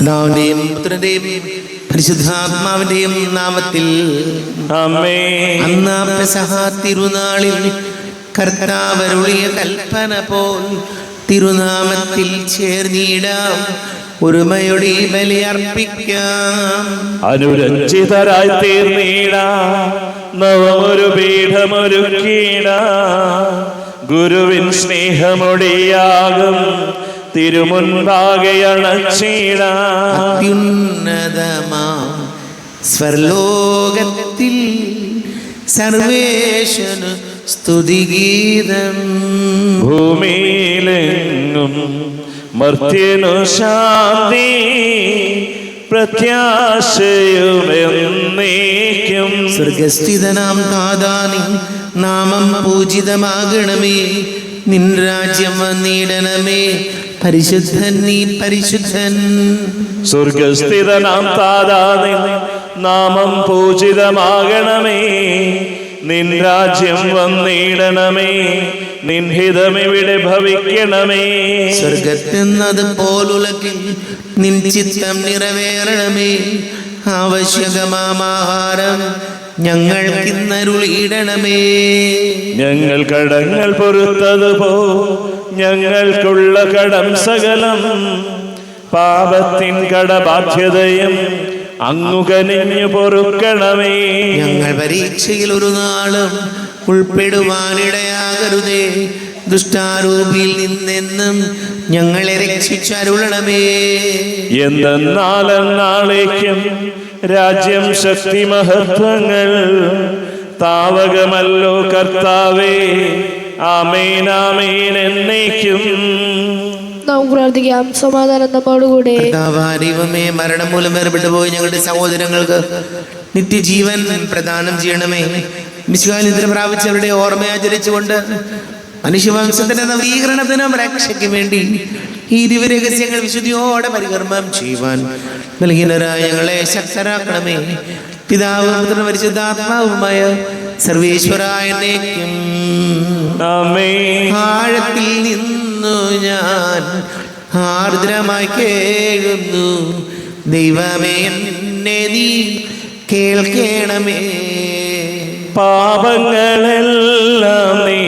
പിതാവിന്റെയും പുത്രന്റെയും പരിശുദ്ധാത്മാവിന്റെയും നാമത്തിൽ ആമേൻ. അന്ന് പെസഹ തിരുനാളിൽ കർത്താവ് അരുളിയ കൽപ്പന പോൽ തിരുനാമത്തിൽ ചേർന്നിടാം, ഒരുമയോടെ ബലിയർപ്പിക്കാം. അനുരഞ്ജിതരായി തീർന്നീടാം, നവമൊരു പീഠമൊരുക്കീടാം. ഗുരുവിൻ സ്നേഹമൊടിയാകും തിരുമുൻപാകെ അണച്ചിടാം. അത്യുന്നതമാം സ്വർലോകത്തിൽ സർവേശന് സ്തുതിഗീതം. ഭൂമിയിലെങ്ങും മർത്യനു ശാന്തി പ്രത്യാശയുമെന്നേക്കും. സ്വർഗസ്ഥിതനാം താതാനി നാമം പൂജിതമാകണമേ, നിൻ രാജ്യം വന്നിടണമേ, പരിശുദ്ധൻ നീ പരിശുദ്ധൻ. സ്വർഗസ്ഥിതനാം താതാനി നാമം പൂജിതമാകണമേ, നിൻ രാജ്യം വന്നിടണമേ, നിൻ ഹിതമിവിടെ ഭവിക്കണമേ. സ്വർഗത്തെന്നത് പോലുലകിൽ നിൻ ചിത്തം നിറവേറണമേ. ആവശ്യകമാഹാരം ഞങ്ങൾക്കിന്നരുളിയിടണമേ. ഞങ്ങൾ കടങ്ങൾ പൊറുത്തതുപോ ഞങ്ങൾക്കുള്ള കടം സകലം, പാപത്തിൻ കടബാധ്യതയും അങ്ങു കനിഞ്ഞു പൊറുക്കണമേ. ഞങ്ങൾ പരീക്ഷയിൽ ഒരു നാളും ഉൾപ്പെടുവാനിടയാകരുതേ, ദുഷ്ടാരൂപിയിൽ നിന്നെന്നും ഞങ്ങളെ രക്ഷിച്ചരുളണമേ. എന്തെന്നാലെന്നാളേക്കും രാജ്യം ശക്തി മഹത്വങ്ങൾ താവകമല്ലോ കർത്താവേ. ആമേൻ ആമേൻ എന്നേക്കും. നമുക്ക് പ്രാർത്ഥിക്കാം. സമാധാനം നമ്മോടുകൂടെ. ദൈവമേ, മരണം മൂലം വേർപെട്ടു പോയി ഞങ്ങളുടെ സഹോദരങ്ങൾക്ക് നിത്യജീവൻ പ്രദാനം ചെയ്യണമേ. മിശിഹായിൽ പ്രാപിച്ചവരുടെ ഓർമ്മയാചരിച്ചുകൊണ്ട് മനുഷ്യവംശത്തിന്റെ നവീകരണത്തിനും രക്ഷയ്ക്കും വേണ്ടി ഈ ദിവ്യരഹസ്യങ്ങൾ വിശുദ്ധിയോടെ പരികർമ്മം ചെയ്യുവാൻ ബലഹീനരായ ഞങ്ങളെ ശക്തരാക്കണമേ. പിതാവും പുത്രനും പരിശുദ്ധാത്മാവുമായ സർവേശ്വരായ എന്നേക്കും. ആമേൻ. ആഴത്തിൽ നിന്നു ഞാൻ ആർദ്രമായി കേഴുന്നു, ദൈവമേ എന്നെ നീ കേൾക്കണമേ. പാപങ്ങളെല്ലാം നീ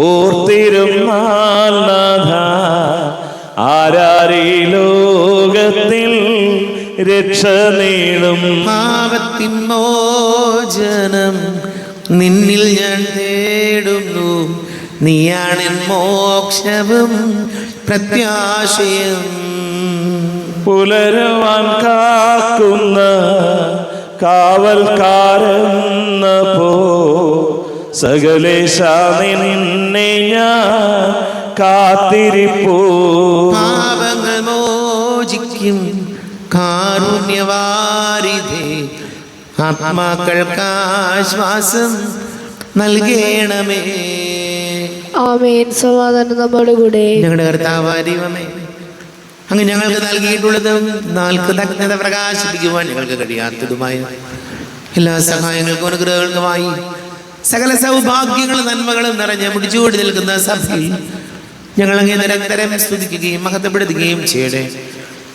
ഓർത്തിരുന്നാൽ നാഥ, ആരാരീ ലോകത്തിൽ രക്ഷ നേടും. പാപത്തിൻ മോചനം നിന്നിൽ ഞാൻ തേടുന്നു, നീയാണ് മോക്ഷവും പ്രത്യാശയും. പുലരുവാൻ കാക്കുന്ന കാവൽക്കാരെന്ന പോ സകലേശ നിന്നെ ഞാൻ കാത്തിരിപ്പൂ. പാപങ്ങൾ മോചിക്കും കാരുണ്യവാരിധേ, ആത്മാക്കൾക്ക് ആശ്വാസം നൽകണമേ. ആമേൻ. സമാധാനം നമ്മോടുകൂടെ. ഞങ്ങളുടെ കർത്താവായ ദൈവമേ, അങ്ങ് ഞങ്ങൾക്ക് നൽകിയിട്ടുള്ളതും നാൽക്കഥ പ്രകാശിപ്പിക്കുവാൻ ഞങ്ങൾക്ക് കഴിയാത്തതുമായ എല്ലാ സഹായങ്ങൾക്കും അനുഗ്രഹങ്ങൾക്കുമായി സകല സൗഭാഗ്യങ്ങളും നന്മകളും നിറഞ്ഞ് പിടിച്ചുകൊണ്ട് നിൽക്കുന്ന സഭയിൽ ഞങ്ങൾ അങ്ങേ നിരന്തരം സ്തുതിക്കുകയും മഹത്വപ്പെടുത്തുകയും ചെയ്യട്ടെ.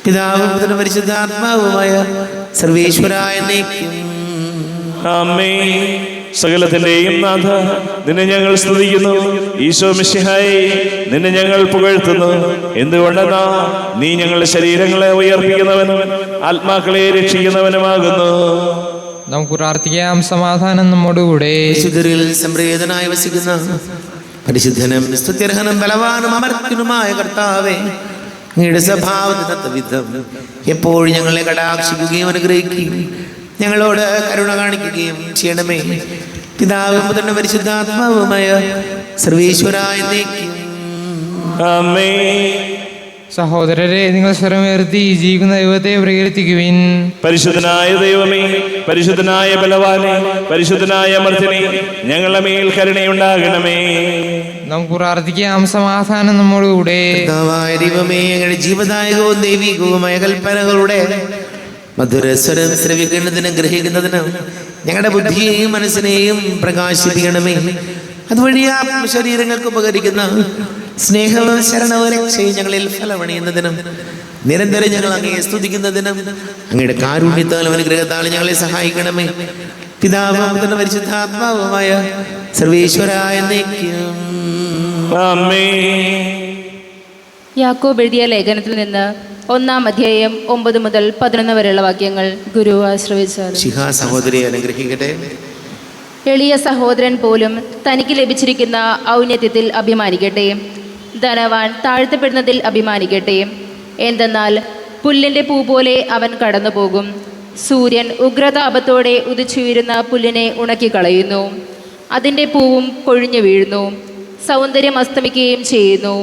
പിതാവും പുത്രനും പരിശുദ്ധാത്മാവുമായ സർവേശ്വരായ എന്നേക്കും. ആമേൻ. സകലത്തിന്റെയും നാഥ, നിന്നെ ഞങ്ങൾ സ്തുതിക്കുന്നു. ഈശോ മിശിഹായേ, നിന്നെ ഞങ്ങൾ പുകഴ്ത്തുന്നു. എന്തുകൊണ്ടെന്നാ നീ ഞങ്ങളുടെ ശരീരങ്ങളെ ഉയർപ്പിക്കുന്നവനും ആത്മാക്കളെ രക്ഷിക്കുന്നവനുമാകുന്നു. നമുക്ക് പ്രാർത്ഥിക്കാം. സമാധാനം നമ്മോടുകൂടെ. വിശുദ്ധരിൽ സംപ്രീതനായി വസിക്കുന്ന പരിശുദ്ധനും സ്തുത്യർഹനും ബലവാനും അമർത്യനുമായ കർത്താവേ, അങ്ങയുടെ സ്വഭാവത്തിന് വിധം എപ്പോഴും ഞങ്ങളെ കടാക്ഷിക്കുകയും അനുഗ്രഹിക്കുകയും ഞങ്ങളോട് കരുണ കാണിക്കുകയും ചെയ്യണമേ. പിതാവും പുത്രനും പരിശുദ്ധാത്മാവുമായ സർവേശ്വരായ എന്നേക്കും. ആമേൻ. സഹോദരരെ, നിങ്ങൾ സ്വരമുയർത്തി ജീവിക്കുന്ന ദൈവത്തെ പ്രകീർത്തിക്കുവിൻ. പരിശുദ്ധനായ ദൈവമേ, പരിശുദ്ധനായ ബലവാനെ, പരിശുദ്ധനായ അമർത്യനെ, ഞങ്ങളുടെ മേൽ കരുണയുണ്ടാകണമേ. നമുക്ക് പ്രാർത്ഥിക്കാം. സമാധാനം നമ്മോടുകൂടെ. കർത്താവായ ദൈവമേ, ഞങ്ങളുടെ ജീവദായകവും ദൈവികവുമായ കൽപ്പനകളുടെ മധുരസ്വരം ശ്രവിക്കുന്നതിനും ഗ്രഹിക്കുന്നതിനും ഞങ്ങളുടെ ബുദ്ധിയെയും മനസ്സിനെയും പ്രകാശിപ്പിക്കണമേ. അതുവഴി ശരീരങ്ങൾക്ക് ഉപകരിക്കുന്ന സ്നേഹവും ശരണവും രക്ഷയും ഞങ്ങളിൽ ഫലമണിയുന്നതിനും നിരന്തരം ഞങ്ങൾ അങ്ങയെ സ്തുതിക്കുന്നതിനും അങ്ങയുടെ കാരുണ്യത്താലും അനുഗ്രഹത്താലും ഞങ്ങളെ സഹായിക്കണമേ. പിതാവും പുത്രനും പരിശുദ്ധാത്മാവുമായ സർവേശ്വരായ എന്നേക്കും. ആമേൻ. യാക്കോബ് എഴുതിയ ലേഖനത്തിൽ നിന്ന് 1-ാം അധ്യായം 9 മുതൽ 11 വരെയുള്ള വാക്യങ്ങൾ ഗുരു ആശ്രയിച്ചാൽ. ശിഖാ സഹോദരിയെ അനുഗ്രഹിക്കട്ടെ. എളിയ സഹോദരൻ പോലും തനിക്ക് ലഭിച്ചിരിക്കുന്ന ഔന്നത്യത്തിൽ അഭിമാനിക്കട്ടെ. ധനവാൻ താഴ്ത്തപ്പെടുന്നതിൽ അഭിമാനിക്കട്ടെ. എന്തെന്നാൽ പുല്ലിൻ്റെ പൂ പോലെ അവൻ കടന്നുപോകും. സൂര്യൻ ഉഗ്രതാപത്തോടെ ഉദിച്ചുയരുന്ന പുല്ലിനെ ഉണക്കിക്കളയുന്നു. അതിൻ്റെ പൂവും കൊഴിഞ്ഞു വീഴുന്നു. സൗന്ദര്യം അസ്തമിക്കുകയും ചെയ്യുന്നു.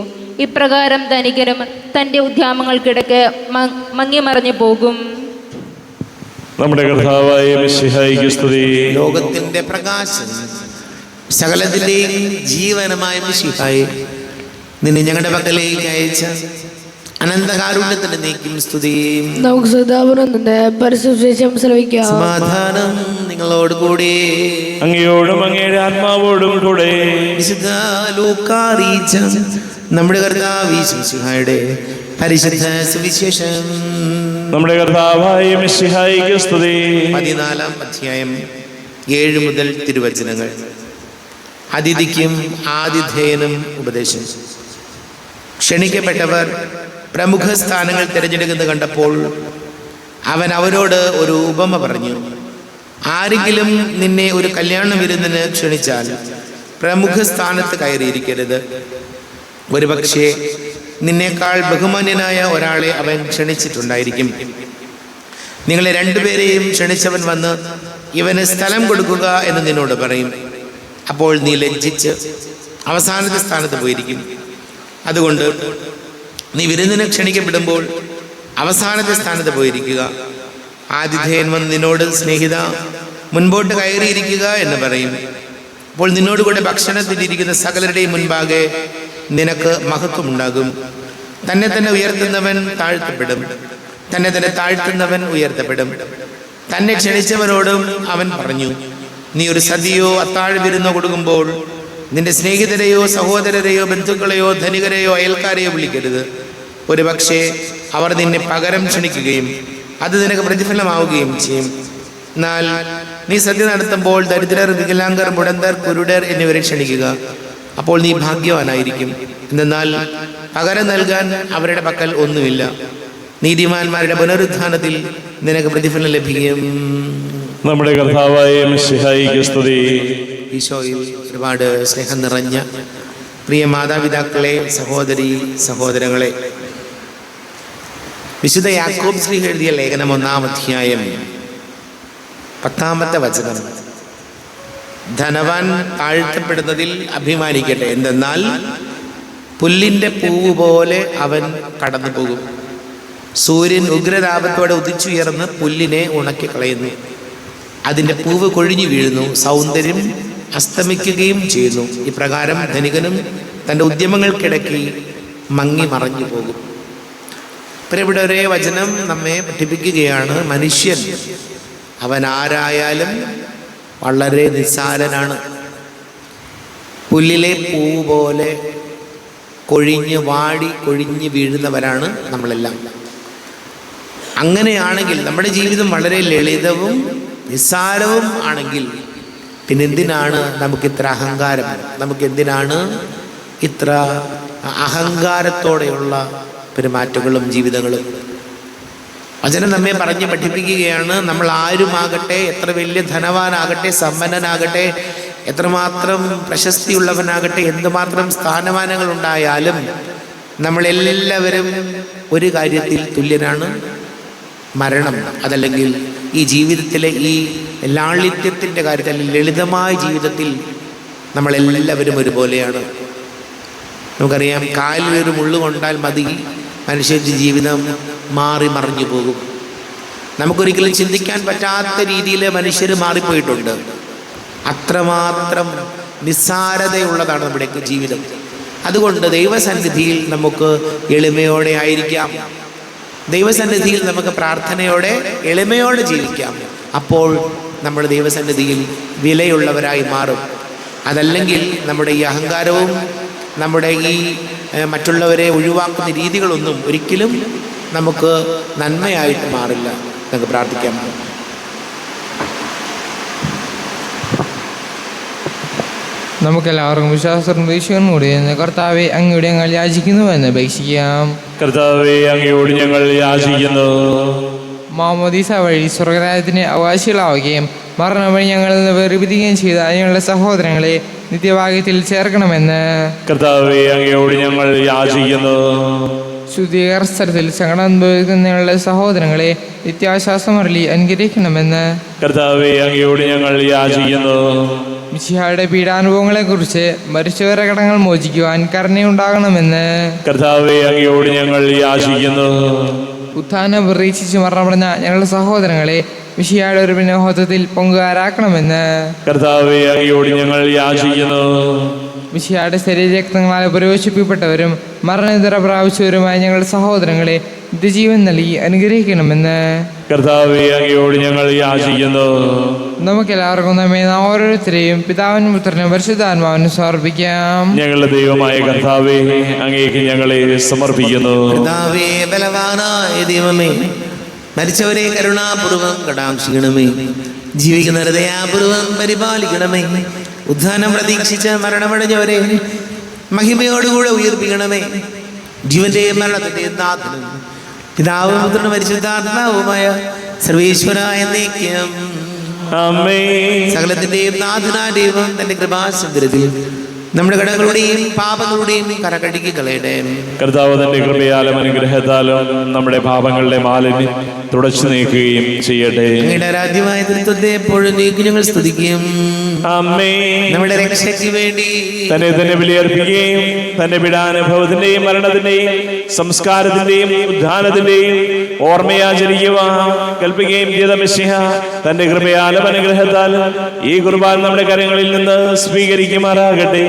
ഇപ്രകാരം ധനികനും തൻ്റെ ഉദ്യാമങ്ങൾക്കിടക്ക് മങ്ങിമറഞ്ഞു പോകും. നമ്മുടെ കർത്താവായ മിശിഹായിക്ക് സ്തുതി. ലോകത്തിന്റെ പ്രകാശം സകലത്തിന്റെയും ജീവനമായ മിശിഹായെ, നിന്നെ ഞങ്ങളുടെ പക്കലേക്ക് അയച്ച അനന്തകാരുണ്യത്തിന് നീക്കും സ്തുതി. നമുക്ക് സദാപുരം നിന്ന് പരിശുദ്ധം ശ്രവിക്കാം. സമാധാനം നിങ്ങളോട് കൂടി, അങ്ങയോടും അങ്ങയുടെ ആത്മാവോടും കൂടെ. വിശുദ്ധ ലൂക്കാ അറിയിച്ച നമ്മുടെ കർത്താവ് മിശിഹായുടെ പരിശുദ്ധ സുവിശേഷം. നമ്മുടെ കർത്താവായ മിശിഹായിക്ക് സ്തുതി. 14-ാം അധ്യായം 7 മുതൽ തിരുവചനങ്ങൾ. അതിഥിക്കും ആതിഥേയനും ഉപദേശം. ക്ഷണിക്കപ്പെട്ടവർ പ്രമുഖ സ്ഥാനങ്ങൾ തിരഞ്ഞെടുക്കുന്നത് കണ്ടപ്പോൾ അവൻ അവരോട് ഒരു ഉപമ പറഞ്ഞു. ആരെങ്കിലും നിന്നെ ഒരു കല്യാണ വിരുന്നിന് ക്ഷണിച്ചാൽ പ്രമുഖ സ്ഥാനത്ത് കയറിയിരിക്കരുത്. ഒരുപക്ഷെ നിന്നേക്കാൾ ബഹുമാന്യനായ ഒരാളെ അവൻ ക്ഷണിച്ചിട്ടുണ്ടായിരിക്കും. നിങ്ങളെ രണ്ടുപേരെയും ക്ഷണിച്ചവൻ വന്ന് ഇവന് സ്ഥലം കൊടുക്കുക എന്ന് നിന്നോട് പറയും. അപ്പോൾ നീ ലജ്ജിച്ച് അവസാനത്തെ സ്ഥാനത്ത് പോയിരിക്കും. അതുകൊണ്ട് നീ വിരുന്നിന് ക്ഷണിക്കപ്പെടുമ്പോൾ അവസാനത്തെ സ്ഥാനത്ത് പോയിരിക്കുക. ആതിഥേയൻ വന്ന് നിന്നോട് സ്നേഹിത മുൻപോട്ട് കയറിയിരിക്കുക എന്ന് പറയും. അപ്പോൾ നിന്നോട് കൂടെ ഭക്ഷണത്തിലിരിക്കുന്ന സകലരുടെയും മുൻപാകെ നിനക്ക് മഹത്വമുണ്ടാകും. തന്നെ തന്നെ ഉയർത്തുന്നവൻ താഴ്ത്തപ്പെടും, തന്നെ തന്നെ താഴ്ത്തുന്നവൻ ഉയർത്തപ്പെടും. തന്നെ ക്ഷണിച്ചവരോടും അവൻ പറഞ്ഞു, നീ ഒരു സദ്യയോ അത്താഴ വിരുന്നോ കൊടുക്കുമ്പോൾ നിന്റെ സ്നേഹിതരെയോ സഹോദരരെയോ ബന്ധുക്കളെയോ ധനികരെയോ അയൽക്കാരെയോ വിളിക്കരുത്. ഒരു പക്ഷേ അവർ നിന്നെ പകരം ക്ഷണിക്കുകയും അത് നിനക്ക് പ്രതിഫലമാവുകയും ചെയ്യും. എന്നാൽ നീ സദ്യ നടത്തുമ്പോൾ ദരിദ്രർ, വികലാംഗർ, മുടന്തർ, കുരുടർ എന്നിവരെ ക്ഷണിക്കുക. അപ്പോൾ നീ ഭാഗ്യവാനായിരിക്കും. എന്നാൽ പകരം നൽകാൻ അവരുടെ പക്കൽ ഒന്നുമില്ല. നീതിമാന്മാരുടെ പുനരുത്ഥാനത്തിൽ നിനക്ക് പ്രതിഫലം ലഭിക്കും. നമ്മുടെ കർത്താവായ മിശിഹായിക്ക് സ്തുതി. ഈശോയിൽ ഒരുപാട് സ്നേഹം നിറഞ്ഞ പ്രിയ മാതാപിതാക്കളെ, സഹോദരി സഹോദരങ്ങളെ, വിശുദ്ധ യാക്കോബ് ശ്ലീഹ എഴുതിയ ലേഖനം 1-ാം അധ്യായം 10-ാമത്തെ വചനം. ധനവാൻ താഴ്ത്തപ്പെടുന്നതിൽ അഭിമാനിക്കട്ടെ. എന്തെന്നാൽ പുല്ലിൻ്റെ പൂവ് പോലെ അവൻ കടന്നു പോകും. സൂര്യൻ ഉഗ്രതാപത്തോടെ ഉദിച്ചുയർന്ന് പുല്ലിനെ ഉണക്കിക്കളയുന്നു. അതിൻ്റെ പൂവ് കൊഴിഞ്ഞു വീഴുന്നു. സൗന്ദര്യം അസ്തമിക്കുകയും ചെയ്യുന്നു. ഇപ്രകാരം ധനികനും തൻ്റെ ഉദ്യമങ്ങൾക്കിടയ്ക്ക് മങ്ങി മറഞ്ഞു പോകും. ഇവിടെ ഒരേ വചനം നമ്മെ പഠിപ്പിക്കുകയാണ്, മനുഷ്യൻ അവൻ ആരായാലും വളരെ നിസ്സാരനാണ്. പുല്ലിലെ പൂവ് പോലെ കൊഴിഞ്ഞ് വാടി കൊഴിഞ്ഞ് വീഴുന്നവരാണ് നമ്മളെല്ലാം. അങ്ങനെയാണെങ്കിൽ നമ്മുടെ ജീവിതം വളരെ ലളിതവും നിസ്സാരവും ആണെങ്കിൽ പിന്നെന്തിനാണ് നമുക്കിത്ര അഹങ്കാരം? നമുക്കെന്തിനാണ് ഇത്ര അഹങ്കാരത്തോടെയുള്ള പെരുമാറ്റങ്ങളും ജീവിതങ്ങളും? വചനം നമ്മെ പറഞ്ഞ് പഠിപ്പിക്കുകയാണ്, നമ്മൾ ആരുമാകട്ടെ, എത്ര വലിയ ധനവാനാകട്ടെ, സമ്പന്നനാകട്ടെ, എത്രമാത്രം പ്രശസ്തിയുള്ളവനാകട്ടെ, എന്തുമാത്രം സ്ഥാനമാനങ്ങൾ ഉണ്ടായാലും നമ്മളെല്ലാവരും ഒരു കാര്യത്തിൽ തുല്യനാണ്, മരണം. അതല്ലെങ്കിൽ ഈ ജീവിതത്തിലെ ഈ ലാളിത്യത്തിൻ്റെ കാര്യത്തിൽ, ലളിതമായ ജീവിതത്തിൽ നമ്മളെല്ലാവരും ഒരുപോലെയാണ്. നമുക്കറിയാം, കാലിൽ ഒരു മുള്ളു കൊണ്ടാൽ മതി മനുഷ്യൻ്റെ ജീവിതം മാറി മറിഞ്ഞു പോകും. നമുക്കൊരിക്കലും ചിന്തിക്കാൻ പറ്റാത്ത രീതിയിൽ മനുഷ്യർ മാറിപ്പോയിട്ടുണ്ട്. അത്രമാത്രം നിസ്സാരതയുള്ളതാണ് നമ്മുടെയൊക്കെ ജീവിതം. അതുകൊണ്ട് ദൈവസന്നിധിയിൽ നമുക്ക് എളിമയോടെ ആയിരിക്കാം. ദൈവസന്നിധിയിൽ നമുക്ക് പ്രാർത്ഥനയോടെ എളിമയോടെ ജീവിക്കാം. അപ്പോൾ നമ്മൾ ദൈവസന്നിധിയിൽ വിലയുള്ളവരായി മാറും. അതല്ലെങ്കിൽ നമ്മുടെ ഈ അഹങ്കാരവും നമ്മുടെ ഈ മറ്റുള്ളവരെ ഒഴിവാക്കുന്ന രീതികളൊന്നും ഒരിക്കലും നമുക്ക് നന്മയായിട്ട് മാറില്ല. നമുക്ക് പ്രാർത്ഥിക്കാം. നമുക്കെല്ലാവർക്കും വിശ്വാസം കൂടി കർത്താവെ അങ്ങയുടെ ഞങ്ങൾ യാചിക്കുന്നുവെന്ന് അപേക്ഷിക്കാം. കർത്താവെ അങ്ങയോട് ഞങ്ങൾ യാചിക്കുന്നു. മാമോദീസ വഴി സ്വർഗരാജ്യത്തിന് അവകാശികളാവുകയും മരണം വഴി ഞങ്ങളിൽ നിന്ന് വേർപിരിക്കുകയും ചെയ്ത ഞങ്ങളുടെ സഹോദരങ്ങളെ നിത്യഭാഗ്യത്തിൽ ചേർക്കണമെന്ന് കർത്താവെ അങ്ങയോട് ഞങ്ങൾ യാചിക്കുന്നു. ശുദ്ധീകരണ സ്ഥലത്തിൽ സങ്കടം അനുഭവിക്കുന്ന ഞങ്ങളുടെ സഹോദരങ്ങളെ നിത്യാശ്വാസം അരുളി അനുഗ്രഹിക്കണമെന്ന് കർത്താവെ അങ്ങയോട് ഞങ്ങൾ യാചിക്കുന്നു. മിശിഹായുടെ പീഡാനുഭവങ്ങളെക്കുറിച്ച് മരിച്ചവരുടെ കടങ്ങൾ മോചിക്കുവാൻ കരുണയുണ്ടാകണമെന്ന് കർത്താവെ അങ്ങയോട് ഞങ്ങൾ യാചിക്കുന്നു. ഉത്ഥാനം പ്രതീക്ഷിച്ച് മരണപ്പെടുന്ന ഞങ്ങളുടെ സഹോദരങ്ങളെ മിശിഹായുടെ ഒരു മഹത്വത്തിൽ പങ്കുകാരാക്കണമെന്ന് കർത്താവെ അങ്ങയോട് ഞങ്ങൾ യാചിക്കുന്നു. മിശിഹായുടെ ശരീരരക്തങ്ങളാൽ പ്രവേശിപ്പിക്കപ്പെട്ടവരും മരണനിദ്ര പ്രാപിച്ചവരുമായ ഞങ്ങളുടെ സഹോദരങ്ങളെ നിത്യജീവൻ നൽകി അനുഗ്രഹിക്കണമെന്ന് കർത്താവെ അങ്ങയോട് ഞങ്ങൾ യാചിക്കുന്നു. നമുക്കെല്ലാവർക്കും നമ്മെ ഓരോരുത്തരെയും പിതാവിനും പുത്രനും പരിശുദ്ധാത്മാവിനും സമർപ്പിക്കാം. ഞങ്ങളുടെ ദൈവമായ കർത്താവെ അങ്ങേക്ക് ഞങ്ങളെ സമർപ്പിക്കുന്നു. കർത്താവേ, ബലവാനായ ദൈവമേ, മരിച്ചവരെ കരുണാപൂർവം കടാക്ഷിക്കണമേ. ജീവിക്കുന്ന ഹൃദയാപൂർവം പരിപാലിക്കണമേ. ഉദ്ധാനം പ്രതീക്ഷിച്ച് മരണമടഞ്ഞവരെ മഹിമയോടുകൂടെ ഉയർപ്പിക്കണമേ. ജീവന്റെയും മരണത്തിന്റെയും നാഥനും പിതാവും പുത്രനും പരിശുദ്ധാത്മാവുമായ സർവേശ്വര എന്നേക്കും ആമേൻ. സകലത്തിന്റെയും നാഥനായ ദൈവം തന്റെ കൃപാസമുദ്രത്തിൽ നമ്മുടെ കടങ്ങളുടെയും പാപങ്ങളുടെയും കരകഴുകി കളയട്ടെ. കർത്താവ് തന്റെ കൃപയാലും അനുഗ്രഹത്താലും നമ്മുടെ പാപങ്ങളുടെ മാലിന്യം തുടച്ചു നീക്കുകയും ചെയ്യട്ടെ. അങ്ങയുടെ രാജ്യമായ തൃത്വത്തെ എപ്പോഴും നീക്കി ഞങ്ങൾ സ്തുതിക്കും. ആമേൻ. നമ്മുടെ രക്ഷയ്ക്ക് വേണ്ടി തന്നെ ബലിയർപ്പിക്കുകയും തന്റെ പീഡാനുഭവത്തിന്റെയും മരണത്തിന്റെയും സംസ്കാരത്തിന്റെയും ഉദ്ധാനത്തിന്റെയും ഓർമ്മയാചരിക്കുവാൻ കൽപ്പിക്കുകയും ചെയ്ത മിശിഹ തന്റെ കൃപയാലും അനുഗ്രഹത്താലും ഈ കുർബാന നമ്മുടെ കരങ്ങളിൽ നിന്ന് സ്വീകരിക്കുമാറാകട്ടെ.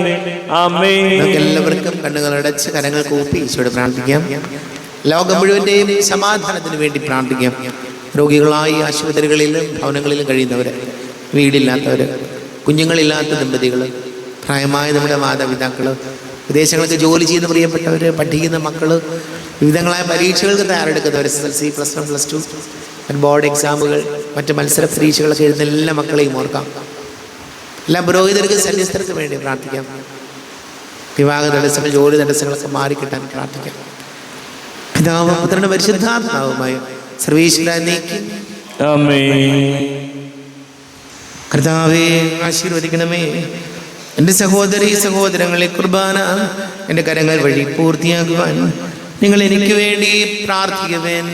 ആമേൻ. എല്ലാവർക്കും കണ്ണുകളടച്ച് കരങ്ങൾ കൂപ്പി ഈശോയോട് പ്രാർത്ഥിക്കാം. ലോകം മുഴുവന്റെയും സമാധാനത്തിന് വേണ്ടി പ്രാർത്ഥിക്കാം. രോഗികളായി ആശുപത്രികളിലും ഭവനങ്ങളിലും കഴിയുന്നവര്, വീടില്ലാത്തവര്, കുഞ്ഞുങ്ങളില്ലാത്ത ദമ്പതികള്, പ്രായമായ നമ്മുടെ മാതാപിതാക്കള്, വിദേശങ്ങൾക്ക് ജോലി ചെയ്യുന്ന പ്രിയപ്പെട്ടവര്, പഠിക്കുന്ന മക്കള്, വിവിധങ്ങളായ പരീക്ഷകൾക്ക് തയ്യാറെടുക്കുന്നവർ, SSLC, +1, +2, ബോർഡ് എക്സാമുകൾ, മറ്റ് മത്സര പരീക്ഷകളൊക്കെ എഴുതുന്ന എല്ലാ മക്കളെയും ഓർക്കാം. എല്ലാ പുരോഹിതർക്ക്, സന്യസ്തർക്ക് വേണ്ടി പ്രാർത്ഥിക്കാം. വിവാഹ തടസ്സങ്ങൾ, ജോലി തടസ്സങ്ങളൊക്കെ മാറിക്കിട്ടാൻ പ്രാർത്ഥിക്കാം. പിതാവും പുത്രനും പരിശുദ്ധാത്മാവുമായ സർവീശ്വരനേക്ക് കർത്താവേ ആശീർവദിക്കണമേ. എൻ്റെ സഹോദരീ സഹോദരങ്ങളെ കുർബാന എൻ്റെ കരങ്ങൾ വഴി പൂർത്തിയാക്കുവാൻ നിങ്ങൾ എനിക്ക് വേണ്ടി പ്രാർത്ഥിക്കുവേൻ.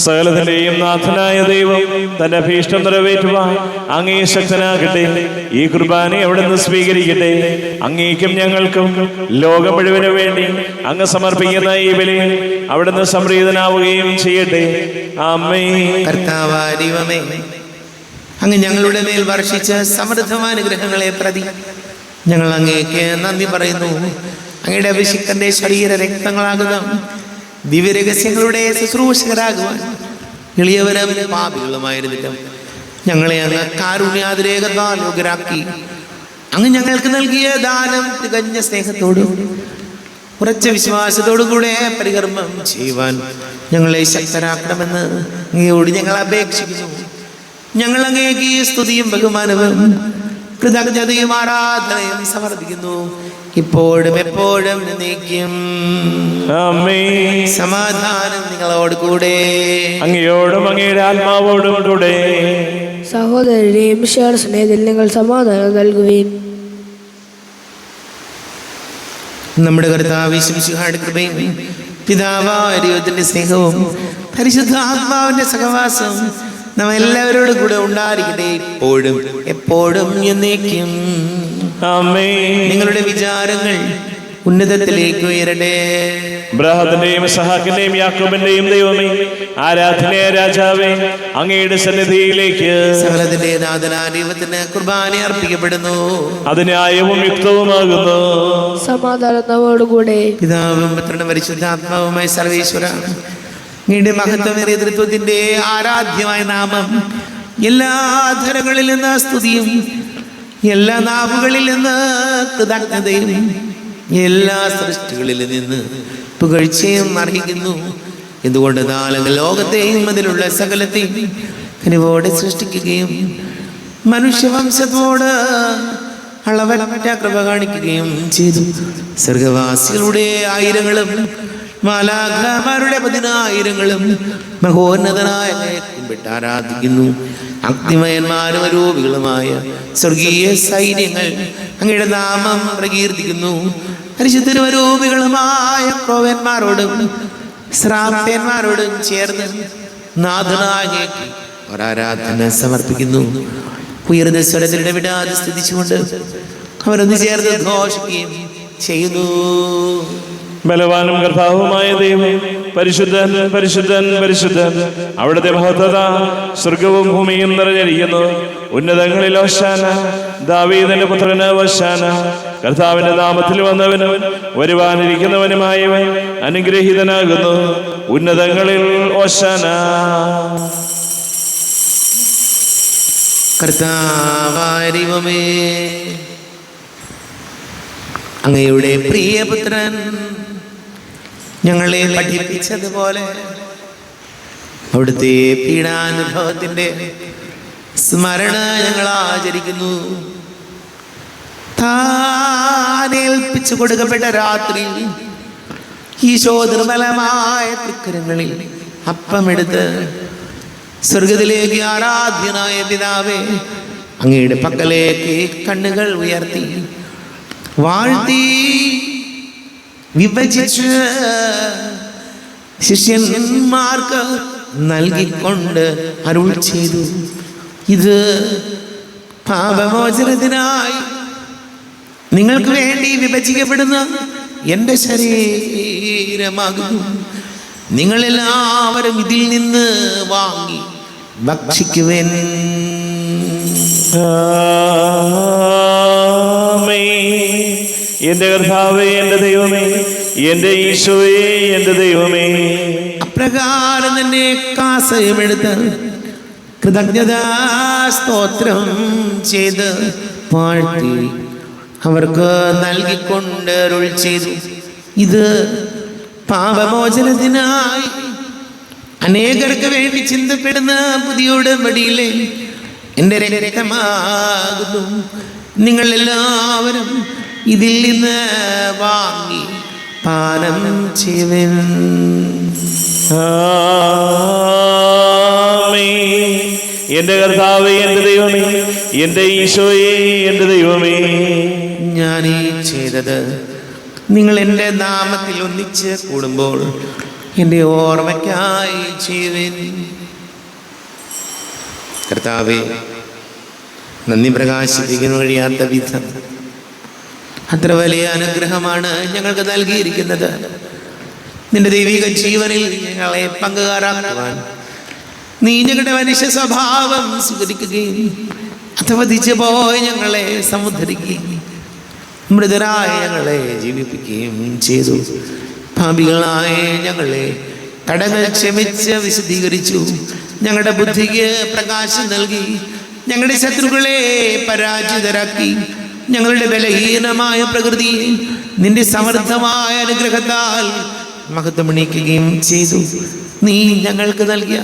സകലത്തിന്റെയും നാഥനായ ദൈവം തന്റെ അഭീഷ്ടം നിറവേറ്റുവാൻ അങ്ങേ ശക്തനാകട്ടെ. ഈ കുർബാന അവിടുന്ന് സ്വീകരിക്കട്ടെ. അങ്ങേക്കും ഞങ്ങൾക്കും ലോകം മുഴുവനു വേണ്ടി അങ്ങ് സമർപ്പിക്കുന്ന ഈ ബലിയിൽ അവിടുന്ന് സംപ്രീതനാവുകയും ചെയ്യട്ടെ. ആമേൻ. കർത്താവായ ദൈവമേ, അങ്ങ് ഞങ്ങളുടെ മേൽ വർഷിച്ച സമൃദ്ധമായ അനുഗ്രഹങ്ങളെ പ്രതി ഞങ്ങൾ അങ്ങേക്ക് നന്ദി പറയുന്നു. അങ്ങയുടെ അഭിഷിക്തന്റെ ശരീര രക്തങ്ങളാകുക ദിവ്യരഹസ്യങ്ങളുടെ ശുശ്രൂഷകരാകുവാൻ എളിയവരും പാപികളുമായിരുന്നിട്ടും ഞങ്ങളെ അങ്ങ് കാരുണ്യാതിരേകത്താൽ യോഗ്യരാക്കി. അങ്ങ് ഞങ്ങൾക്ക് നൽകിയ ദാനം തികഞ്ഞ സ്നേഹത്തോടും ഉറച്ച വിശ്വാസത്തോടുകൂടെ പരികർമ്മം ചെയ്യുവാൻ ഞങ്ങളെ ശക്തരാക്കണമെന്ന് അങ്ങയോട് ഞങ്ങൾ അപേക്ഷിക്കുന്നു. ഞങ്ങൾ അങ്ങേക്ക് സ്തുതിയും ബഹുമാനവും കൃതജ്ഞതയും ആരാധനയും സമർപ്പിക്കുന്നു, ഇപ്പോഴും എപ്പോഴും എന്നേക്കും. ആമേൻ. സമാധാനം നിങ്ങളോട് കൂടെ, അങ്ങയോടും അങ്ങയുടെ ആത്മാവോടും കൂടെ. സഹോദരനെയും മിശിഹായുടെ സ്നേഹത്തിൽ നിങ്ങൾ സമാധാനം നൽകുവിൻ. നമ്മുടെ കർത്താവ് മിശിഹായുടെ കൃപയും പിതാവായ ദൈവത്തിന്റെ സ്നേഹവും പരിശുദ്ധാത്മാവിന്റെ സഹവാസവും നമ്മെല്ലാവരോടും കൂടെ ഉണ്ടായിരിക്കട്ടെ, ഇപ്പോഴും എപ്പോഴും എന്നേക്കും. ആമേൻ. നിങ്ങളുടെ വിചാരങ്ങൾ ഉന്നതത്തിലേക്ക് ഉയരട്ടെ. അബ്രാഹത്തിന്റെയും ഇസ്ഹാക്കിന്റെയും യാക്കോബിന്റെയും ദൈവമേ, ആരാധനയ രാജാവേ, അങ്ങയുടെ സന്നിധിയിലേക്ക് സകലത്തിന്റെ നാഥനായ ദൈവത്തിന് കുർബാന അർപ്പിക്കപ്പെടുന്നു. അത് ന്യായവും യുക്തവുമാകുന്നു. സമാധാനം നമ്മോടുകൂടെ. പിതാവും പുത്രനും പരിശുദ്ധാത്മാവുമായ സർവേശ്വര, അങ്ങയുടെ മഹത്വമേറിയ തൃത്വത്തിന്റെ ആരാധ്യമായ നാമം എല്ലാ ധരങ്ങളിൽ നിന്ന് സ്തുതിയും എല്ലാ നാവുകളിൽ നിന്ന് കൃതജ്ഞതയും എല്ലാ സൃഷ്ടികളിൽ നിന്ന് പുകഴ്ചയും അർഹിക്കുന്നു. എന്തുകൊണ്ട് ലോകത്തെയും അതിലുള്ള സകലത്തെയും കനിവോടെ സൃഷ്ടിക്കുകയും മനുഷ്യവംശത്തോട് അളവറ്റ കൃപ കാണിക്കുകയും ചെയ്തു. സ്വർഗവാസികളുടെ ആയിരങ്ങളും മാലാഖമാരുടെ 10,000ങ്ങളും മഹോന്നതനായ കുമ്പിട്ട് ആരാധിക്കുന്നു. അഗ്നിമയന്മാരും അരൂപികളുമായ സ്വർഗീയ സൈന്യങ്ങൾ അങ്ങയുടെ നാമം പ്രകീർത്തിക്കുന്നു. പരിശുദ്ധരും അരൂപികളുമായ ക്രോവന്മാരോടും ശ്രാപ്യന്മാരോടും ചേർന്ന് നാഥനായ ഒരാരാധന സമർപ്പിക്കുന്നു. ഉയർന്ന സ്വരത്തിൽ ഇടവിടാതെ സ്തുതിച്ചുകൊണ്ട് അവരൊന്ന് ചേർന്ന് ഘോഷിക്കുകയും ചെയ്യുന്നു. ബലവാനും കർത്താവുമായ ദൈവം പരിശുദ്ധൻ പരിശുദ്ധൻ പരിശുദ്ധൻ. അവിടുത്തെ മഹത്വത സ്വർഗവും ഭൂമിയും നിറഞ്ഞിരിക്കുന്നു. ഉന്നതങ്ങളിൽ ഹോശാന, ദാവീദിന്റെ പുത്രന് ഹോശാന. കർത്താവിന്റെ നാമത്തിൽ വന്നവനും വരുവാനിരിക്കുന്നവനുമായവൻ അനുഗ്രഹീതനാകുന്നു. ഉന്നതങ്ങളിൽ ഹോശാന. കർത്താവായ ദൈവമേ, അങ്ങയുടെ പ്രിയപുത്രൻ ഞങ്ങളെ പഠിപ്പിച്ചതുപോലെ അവിടുത്തെ പീഡാനുഭവത്തിന്റെ സ്മരണ ഞങ്ങൾ ആചരിക്കുന്നു. താനേൽപ്പിച്ചു കൊടുക്കപ്പെട്ട രാത്രി ഈശോ നിർമ്മലമായ തൃക്കരങ്ങളിൽ അപ്പമെടുത്ത് സ്വർഗത്തിലേക്ക് ആരാധ്യനായ പിതാവേ, അങ്ങയുടെ പക്കലേക്ക് കണ്ണുകൾ ഉയർത്തി വാഴ്ത്തി വിഭജിച്ച് ശിഷ്യന്മാർക്ക് നൽകിക്കൊണ്ട് അരുൾ ചെയ്തു, ഇത് പാപമോചനത്തിനായി നിങ്ങൾക്ക് വേണ്ടി വിഭജിക്കപ്പെടുന്ന എൻ്റെ ശരീരമാകുന്നു. നിങ്ങളെല്ലാവരും ഇതിൽ നിന്ന് വാങ്ങി ഭക്ഷിക്കുവേൻ. എന്റെ കർത്താവേ, എന്റെ ദൈവമേ, എന്റെ ഈശോയെ, എന്റെ ദൈവമേ. അപ്രകാരം തന്നെ കാസയമെടുത്ത് കൃതജ്ഞതാ സ്തോത്രം ചെയ്ത് വാഴ്ത്തി അവർക്ക് നൽകിക്കൊണ്ട് അരുൾ ചെയ്തു, ഇത് പാപമോചനത്തിനായി അനേകർക്ക് വേണ്ടി ചിന്തപ്പെടുന്ന പുതിയ ഉടമ്പടിയിലെ എൻ്റെ രക്തമാകുന്നു. നിങ്ങൾ എല്ലാവരും ഇതിൽ നിന്ന് വാങ്ങി പാനം ചെയ്യുവിൻ. എന്റെ കർത്താവേ, എന്റെ ദൈവമേ, എന്റെ ഈശോയെ, എന്റെ ദൈവമേ. ഞാൻ ഈ ചെയ്തത് നിങ്ങൾ എൻ്റെ നാമത്തിൽ ഒന്നിച്ച് കൂടുമ്പോൾ എൻ്റെ ഓർമ്മയ്ക്കായി ചെയ്യുവിൻ. കർത്താവേ, നന്ദി പ്രകാശിപ്പിക്കാൻ കഴിയാത്ത വിധം അത്ര വലിയ അനുഗ്രഹമാണ് ഞങ്ങൾക്ക് നൽകിയിരിക്കുന്നത്. നിന്റെ ദൈവിക ജീവനിൽ ഞങ്ങളെ പങ്കുകാരാക്കുവാൻ നീ ഞങ്ങളുടെ മനുഷ്യ സ്വഭാവം സ്വീകരിക്കുകയും അധവധിച്ചു പോയി ഞങ്ങളെ സമുദ്ധരിക്കുകയും മൃതരായ ഞങ്ങളെ ജീവിപ്പിക്കുകയും ചെയ്തു. പാപികളായ ഞങ്ങളെ കടങ്ങൾ ക്ഷമിച്ച് വിശദീകരിച്ചു. ഞങ്ങളുടെ ബുദ്ധിക്ക് പ്രകാശം നൽകി ഞങ്ങളുടെ ശത്രുക്കളെ പരാജിതരാക്കി. ഞങ്ങളുടെ ബലഹീനമായ പ്രകൃതിയെ നിന്റെ സമൃദ്ധമായ അനുഗ്രഹത്താൽ മഹത്വമണിക്കുകയും ചെയ്തു. നീ ഞങ്ങൾക്ക് നൽകിയ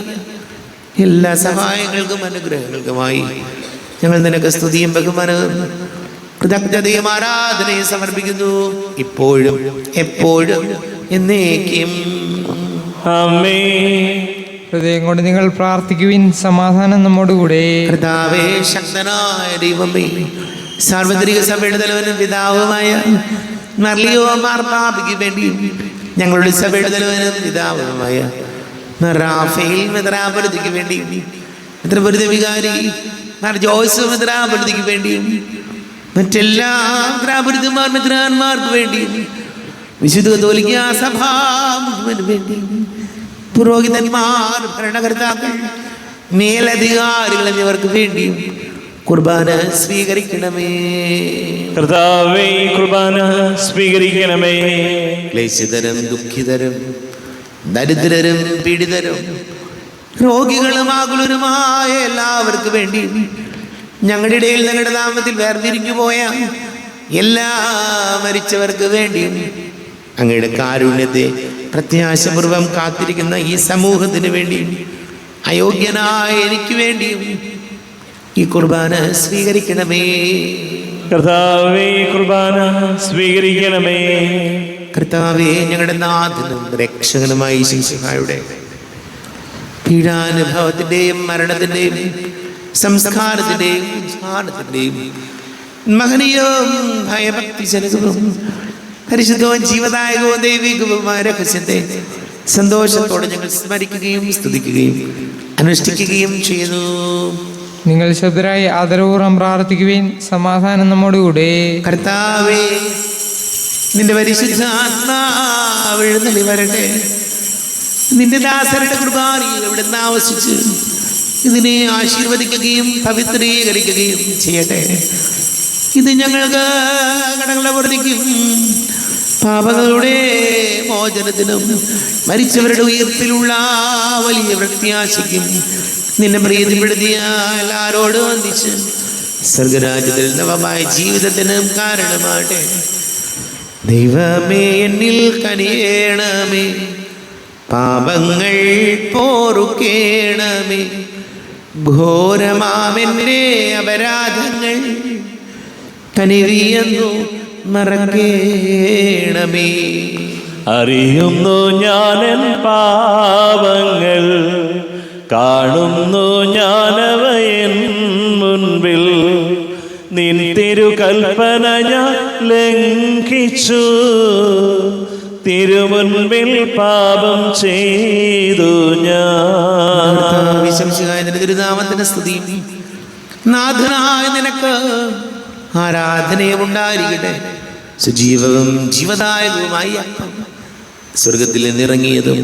എല്ലാ സഹായങ്ങൾക്കും അനുഗ്രഹങ്ങൾക്കുമായി ഞങ്ങൾ നിനക്ക് സ്തുതിയും ബഹുമാനവും കൃതജ്ഞതയും ആരാധനയും സമർപ്പിക്കുന്നു, ഇപ്പോഴും എപ്പോഴും എന്നേക്കും. ഹൃദയം കൊണ്ട് നിങ്ങൾ പ്രാർത്ഥിക്കുവിൻ. സമാധാനം നമ്മോടുകൂടെ. കർത്താവേ, ശക്തനായ ദൈവമേ, സാർവത്രിക സഭയുടെ തലവനും പിതാവുമായ മർലിയോ മാർപ്പാപ്പയ്ക്ക് വേണ്ടിയും ഞങ്ങളുടെ സഭയുടെ തലവനും പിതാവുമായ റാഫേൽ മെത്രാപൊലീത്തയ്ക്ക് വേണ്ടിയും മെത്രാപൊലീത്ത വികാരി ജോയ്സ് മെത്രാപൊലീത്തയ്ക്ക് വേണ്ടിയും മറ്റെല്ലാ മെത്രാപൊലീത്തമാർ മെത്രാന്മാർക്ക് വേണ്ടിയും വിശുദ്ധ കത്തോലിക്കാ സഭ മുഴുവന് വേണ്ടിയും പുരോഹിതന്മാർ, ഭരണകർത്താക്കൾ, മേലധികാരികൾ എന്നിവർക്ക് വേണ്ടിയും കുർബാന സ്വീകരിക്കണമേ. കർത്താവേ, കുർബാന സ്വീകരിക്കണമേ. ക്ലേശിതരും ദുഃഖിതരും ദരിദ്രരും പീഡിതരും രോഗികളും ആകുലരുമായ എല്ലാവർക്കും വേണ്ടി ഞങ്ങളുടെ ഇടയിൽ ഞങ്ങളുടെ നാമത്തിൽ വേർതിരിഞ്ഞു പോയ എല്ലാ മരിച്ചവർക്ക് വേണ്ടിയും അങ്ങയുടെ കാരുണ്യത്തെ പ്രത്യാശപൂർവം കാത്തിരിക്കുന്ന ഈ സമൂഹത്തിന് വേണ്ടിയും അയോഗ്യനായ എനിക്ക് വേണ്ടിയും ഈ കുർബാന സ്വീകരിക്കണമേ. കർത്താവേ, ഈ കുർബാന സ്വീകരിക്കണമേ. കർത്താവേ, ഞങ്ങളുടെ നാഥനും രക്ഷകനുമായ ഈശോയുടെ പീഡാനുഭവത്തിന്റെയും മരണത്തിന്റെയും സംസ്കാരത്തിന്റെയും ഉദ്ധാനത്തിന്റെയും മഹനീയവും ഭയഭക്തിജനകവും പരിശുദ്ധവും ജീവദായകവും ദൈവികവുമായ രഹസ്യത്തെ സന്തോഷത്തോടെ ഞങ്ങൾ സ്മരിക്കുകയും സ്തുതിക്കുകയും അനുഷ്ഠിക്കുകയും ചെയ്യുന്നു. നിങ്ങൾ ശബ്ദരായി ആദരപൂർവ്വം പ്രാർത്ഥിക്കുവിൻ. സമാധാനം നമ്മോടുകൂടെ. കർത്താവേ, നിന്റെ പരിശുദ്ധാത്മാവ് എഴുന്നള്ളി വരട്ടെ. നിന്റെ ദാസരുടെ കുർബാനയിൽ എവിടുന്ന് ആവസിച്ച് ഇതിനെ ആശീർവദിക്കുകയും പവിത്രീകരിക്കുകയും ചെയ്യട്ടെ. ഇത് ഞങ്ങൾക്ക് കടങ്ങളുടെ വർദ്ധിക്കും, പാപങ്ങളുടെ മോചനത്തിനും മരിച്ചവരുടെ ഉയർപ്പിലുള്ള വലിയ പ്രത്യാശയ്ക്കും നിന്നെ പ്രീതിപ്പെടുത്തിയ എല്ലാവരോടും വന്ദിച്ച് സ്വർഗരാജ്യത്തിൽ നവമായ ജീവിതത്തിനും കാരണമാട്ടെ. ദൈവമേ, എന്നിൽ കനിയേണമേ, പാപങ്ങൾ പോറുക്കേണമേ, ഘോരമാമെന്റെ അപരാധങ്ങൾ കനിവിയെന്നു മറക്കേണമേ. അറിയുന്നു ഞാനെൻ പാപങ്ങൾ, കാണുന്നു ഞാനവയൻ മുൻപിൽ. നിൻ തിരുകൽപ്പന ഞാൻ ലംഘിച്ചു, തിരുമുൻപിൽ പാപം ചെയ്തു ഞാൻ. തിരുനാമത്തിന് സ്തുതിയും നാഥനായ നിനക്ക് ആരാധനയും ഉണ്ടായിരിക്കട്ടെ. സുജീവവും ജീവദായകവുമായി അപ്പം സ്വർഗത്തിൽ നിന്നിറങ്ങിയതും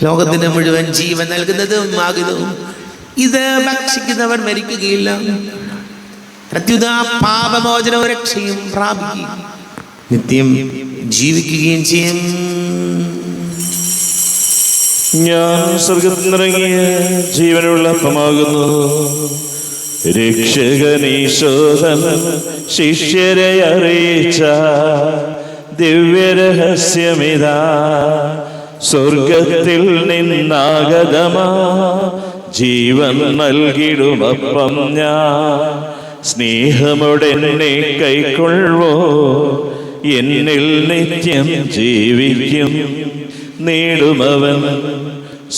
ലോകത്തിന് മുഴുവൻ ജീവൻ നൽകുന്നതും ആകുന്നതും ഇത് ഭക്ഷിക്കുന്നവർ മരിക്കുകയില്ല, പ്രത്യുത പാപമോചനവും രക്ഷയും പ്രാപിക്കുകയും നിത്യം ജീവിക്കുകയും ചെയ്യും. ഞാൻ സ്വർഗത്തിൽ നിന്നിറങ്ങിയ ജീവനുള്ള അപ്പമാകുന്നു. രക്ഷകനീശോധൻ ശിഷ്യരെ അറിയിച്ച ദിവ്യരഹസ്യമിതാ. സ്വർഗത്തിൽ നിന്നാഗതമാ ജീവൻ നൽകിടുമപ്പം ഞാൻ. സ്നേഹമോടെന്നെ കൈക്കൊള്ളുവോ, എന്നിൽ നിത്യം ജീവിക്കും. നേടുമവൻ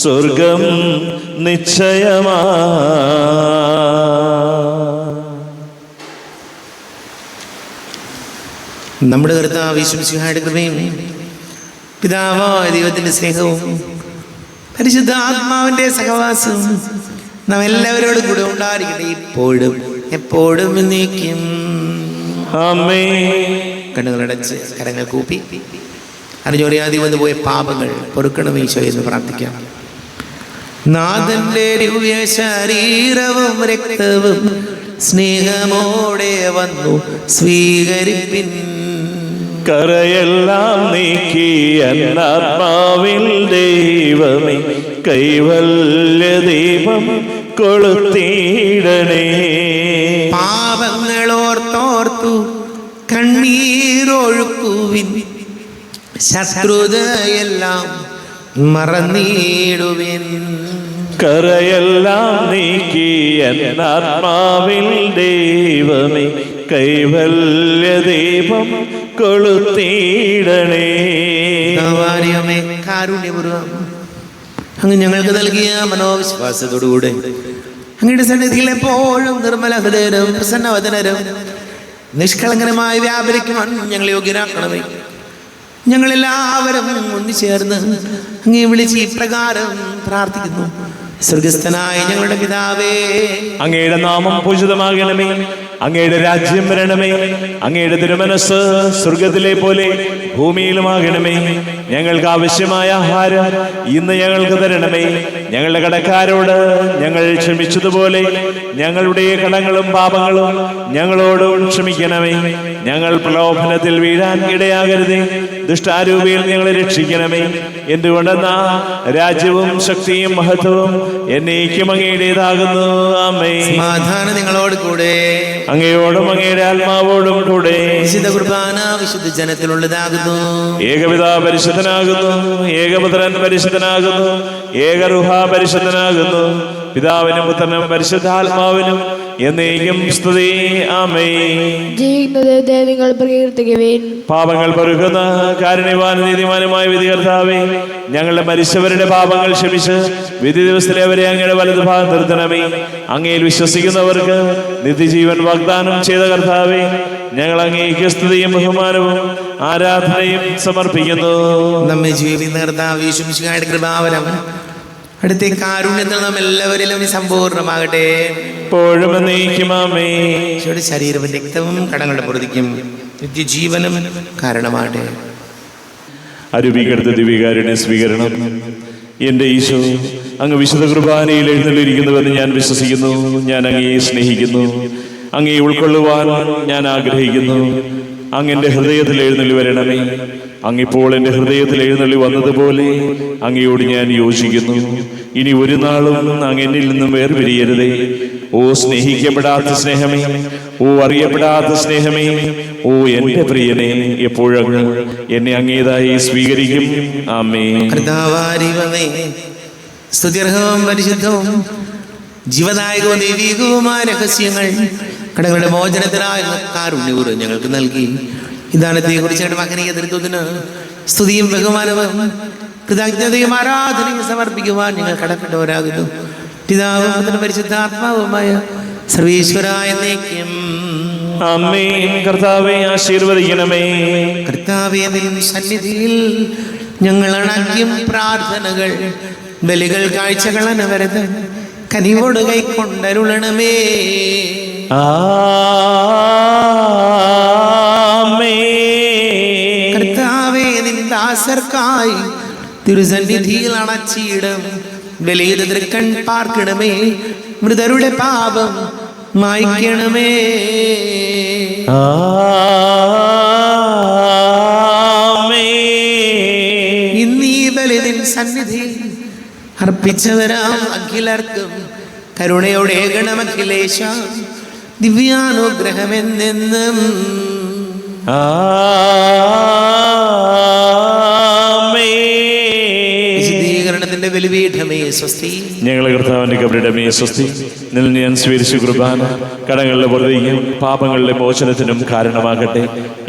സ്വർഗം നിശ്ചയമാ. നമ്മുടെ കർത്താവ് യേശുമിശിഹായുടെ കൃപയും പിതാവായ ദൈവത്തിന്റെ സ്നേഹവും പരിശുദ്ധ ആത്മാവിന്റെ സഹവാസവും നാം എല്ലാവരോടും കൂടെ ഉണ്ടായിരിക്കട്ടെ, ഇപ്പോഴും എപ്പോഴും എന്നേക്കും. ആമേൻ. കണ്ണുകളടച്ച് കരങ്ങൾ കൂപ്പി അറിഞ്ഞോറിയാതെ വന്നുപോയ പാപങ്ങൾ പൊറുക്കണം ഈശോ എന്ന് പ്രാർത്ഥിക്കാം. നാഥന്റെ ദിവ്യ ശരീരവും രക്തവും സ്നേഹമോടെ വന്നു സ്വീകരിപ്പിൻ. കരയെല്ലാം നീക്കി എന്നാത്മാവിൽ ദൈവമേ കൈവല്യ ദീപം കൊളുത്തിയിടണേ. പാപങ്ങളോർത്തോർത്തു കണ്ണീരൊഴുക്കുവിൻ, ശത്രുതയെല്ലാം മറന്നിടുവിൻ. കരയെല്ലാം നീക്കി എന്നാത്മാവിൽ ദൈവമേ കൈവല്യ ദീപം കൊളുത്തിയിടണേ. കാരുണ്യപൂർവം അങ്ങ് ഞങ്ങൾക്ക് നൽകിയ മനോവിശ്വാസത്തോടുകൂടെ അങ്ങയുടെ സന്നിധിയിൽ എപ്പോഴും നിർമ്മല ഹൃദയരും പ്രസന്നവദനരും നിഷ്കളങ്കരമായി വ്യാപരിക്കുവാൻ ഞങ്ങൾ യോഗ്യരാക്കണമേ. ഞങ്ങളെല്ലാവരും ഒന്നുചേർന്ന് അങ്ങേ വിളിച്ച് ഇപ്രകാരം പ്രാർത്ഥിക്കുന്നു. സ്വർഗസ്ഥനായ ഞങ്ങളുടെ പിതാവേ, അങ്ങയുടെ നാമം പൂജിതമാകണമേ. അങ്ങയുടെ രാജ്യം വരണമേ. അങ്ങയുടെ തിരുമനസ് സ്വർഗത്തിലെ പോലെ ഭൂമിയിലുമാകണമേ. ഞങ്ങൾക്ക് ആവശ്യമായ ആഹാരം ഇന്ന് ഞങ്ങൾക്ക് തരണമേ. ഞങ്ങളുടെ കടക്കാരോട് ഞങ്ങൾ ക്ഷമിച്ചതുപോലെ ഞങ്ങളുടെ കടങ്ങളും പാപങ്ങളും ഞങ്ങളോടും ക്ഷമിക്കണമേ. ഞങ്ങൾ പ്രലോഭനത്തിൽ വീഴാൻ ഇടയാകരുതേ. ദുഷ്ടാരൂപിയിൽ ഞങ്ങളെ രക്ഷിക്കണമേ. എന്തുകൊണ്ടെന്നാ രാജ്യവും ശക്തിയും മഹത്വവും എന്നേക്കും അങ്ങയുടേതാകുന്നു. ആമേൻ. സമാധാനം നിങ്ങളോട് കൂടെ. അങ്ങയോടും അങ്ങയുടെ ആത്മാവോടും കൂടെ. വിശുദ്ധ കുർബാന വിശുദ്ധ ജനത്തിലുള്ളതാകുന്നു. ഏകപിതാ പരിശുദ്ധനാകുന്നു, ഏകപുത്രൻ പരിശുദ്ധനാകുന്നു, ഏകറുഹ പരിശുദ്ധനാകുന്നു. പിതാവിനും പുത്രനും പരിശുദ്ധാത്മാവിനും എന്നേക്കും സ്തുതി. ആമേൻ. ജീവിക്കുന്ന ദൈവത്തെ നിങ്ങൾ പ്രകീർത്തിക്കുവിൻ. പാപങ്ങൾ പൊറുക്കുന്ന കാരുണ്യവാൻ നീതിമാനുമായ വിധികർത്താവേ, ഞങ്ങളുടെ മരിച്ചവരുടെ പാപങ്ങൾ ക്ഷമിച്ച് വിധി ദിവസത്തിലെ അവരെ അങ്ങയുടെ വലതുഭാഗം നിർത്തണമേ. അങ്ങയിൽ വിശ്വസിക്കുന്നവർക്ക് നിത്യജീവൻ വാഗ്ദാനം ചെയ്ത കർത്താവേ, ഞങ്ങൾ അങ്ങേക്ക് സ്തുതിയും ബഹുമാനവും ആരാധനയും സമർപ്പിക്കുന്നു. നമ്മെ ജീവിക്കുന്ന കർത്താവ് യേശുമിശിഹായുടെ കൃപാവരം അടുത്ത കാരുണ്യത്തിൽ നാം എല്ലാവരിലും സമ്പൂർണ്ണമാകട്ടെ. എപ്പോഴും എന്നേക്കും ആമേൻ. ശരീരവും രക്തവും കടങ്ങളുടെ പൊറുതിക്കും നിത്യജീവനും കാരണമാകട്ടെ. അരുവികടുത്ത ദിവ്യകാരുണ്യ സ്വീകരണം. എൻ്റെ ഈശോ, അങ്ങ് വിശുദ്ധ കുർബാനയിൽ എഴുന്നള്ളിയിരിക്കുന്നുവെന്ന് ഞാൻ വിശ്വസിക്കുന്നു. ഞാൻ അങ്ങയെ സ്നേഹിക്കുന്നു. അങ്ങയെ ഉൾക്കൊള്ളുവാൻ ഞാൻ ആഗ്രഹിക്കുന്നു. അങ്ങെൻ്റെ ഹൃദയത്തിൽ എഴുന്നള്ളി വരണമേ. അങ്ങിപ്പോൾ എൻ്റെ ഹൃദയത്തിൽ എഴുന്നള്ളി വന്നതുപോലെ അങ്ങയോട് ഞാൻ യോജിക്കുന്നു. ഇനി ഒരു നാളും അങ്ങ് എന്നിൽ നിന്നും വേർപിരിയരുതേ. ഓ സ്നേഹിക്കപ്പെടാത്ത സ്നേഹമേ, ഓ അറിയപ്പെടാത്ത സ്നേഹമേ, ഓ എൻ്റെ പ്രിയനെ, എപ്പോഴങ്ങ് എന്നെ അങ്ങേതായി സ്വീകരിക്കും. ആമേൻ. കർത്താവാരിവമേ, സ്തുത്യർഹവും പരിശുദ്ധവും ജീവദായകവും ദൈവീകവുമായ രഹസ്യങ്ങൾ കടങ്ങളുടെ മോചനത്തിനായ കാരുണ്യപൂർവ്വം ഞങ്ങൾക്ക് നൽകി. ഈ ദാനത്തെ കുറിച്ച് മകനീയ നേതൃത്വത്തിന് സ്തുതിയും ബഹുമാനവും കൃതജ്ഞതയും ആരാധനയും സമർപ്പിക്കുവാൻ ഞങ്ങൾ കടപ്പെട്ടവരാകുന്നു. പിതാവും പുത്രനും പരിശുദ്ധാത്മാവുമായ സർവീശ്വരായ എന്നേക്കും ആമേൻ. കർത്താവേ ആശീർവദിക്കണമേ. കർത്താവേ, നിൻ സന്നിധിയിൽ ഞങ്ങൾ അണയ്ക്കും പ്രാർത്ഥനകൾ, ബലികൾ, കാഴ്ചകൾ അനവരതം കനിവോട് കൈക്കൊണ്ടരുളണമേ. കർത്താവേ, നിൻ ദാസർക്കായി തിരുസന്നിധിയിൽ അണച്ചിടും ബലിയുടെ തൃക്കൺ പാർക്കണമേ. മൃതരുടെ പാപം മായ്ക്കണമേ. ഇന്നീ ബലി നിൻ സന്നിധിയിൽ അർപ്പിച്ചവരാം അഖിലർക്കും കരുണയോടെ ഗണമഖിലേശ ദിവ്യാനുഗ്രഹമെന്നെന്നും. വിശുദ്ധീകരണത്തിന്റെ ബലിപീഠമേ സ്വസ്തി. ഞങ്ങളെ കർത്താവിന്റെ കബറിടമേ സ്വസ്തി. നിൽ ഞാൻ സ്വീകരിച്ച കുർബാന കടങ്ങളുടെ പൊറുതിക്കും പാപങ്ങളുടെ മോചനത്തിനും കാരണമാകട്ടെ.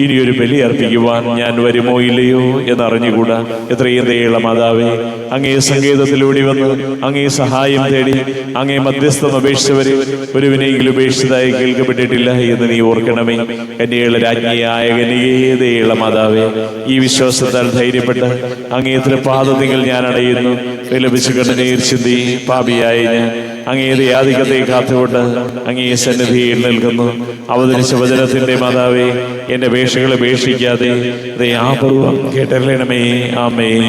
ഇനിയൊരു ബലി അർപ്പിക്കുവാൻ ഞാൻ വരുമോ ഇല്ലയോ എന്നറിഞ്ഞുകൂടാ. എത്രയും ദയുള്ള മാതാവേ, അങ്ങേ സങ്കേതത്തിലൂടെ വന്ന് അങ്ങേ സഹായം തേടി അങ്ങേ മധ്യസ്ഥം അപേക്ഷിച്ചവരെ ഒരുവിനെങ്കിലും ഉപേക്ഷിച്ചതായി കേൾക്കപ്പെട്ടിട്ടില്ല എന്ന് നീ ഓർക്കണമേ. കന്യകളുടെ രാജ്ഞിയായ കന്യകേ, ദയുള്ള മാതാവേ, ഈ വിശ്വാസത്താൽ ധൈര്യപ്പെട്ട് അങ്ങേ തൃപാദങ്ങൾ ഞാൻ അടയുന്നു. വിലപിച്ചു കണ്ണുനീർ ചിന്തി പാപിയായി ഞാൻ അങ്ങേ ദയാധികത്തെ കാത്തുകൊണ്ട് അങ്ങേ സന്നിധിയിൽ നിൽക്കുന്നു. അവതരിച്ച വചനത്തിന്റെ മാതാവേ, എന്റെ അപേക്ഷകളെ ഉപേക്ഷിക്കാതെ ദയാപൂർവം കേട്ടറിയണമേ. ആമേൻ.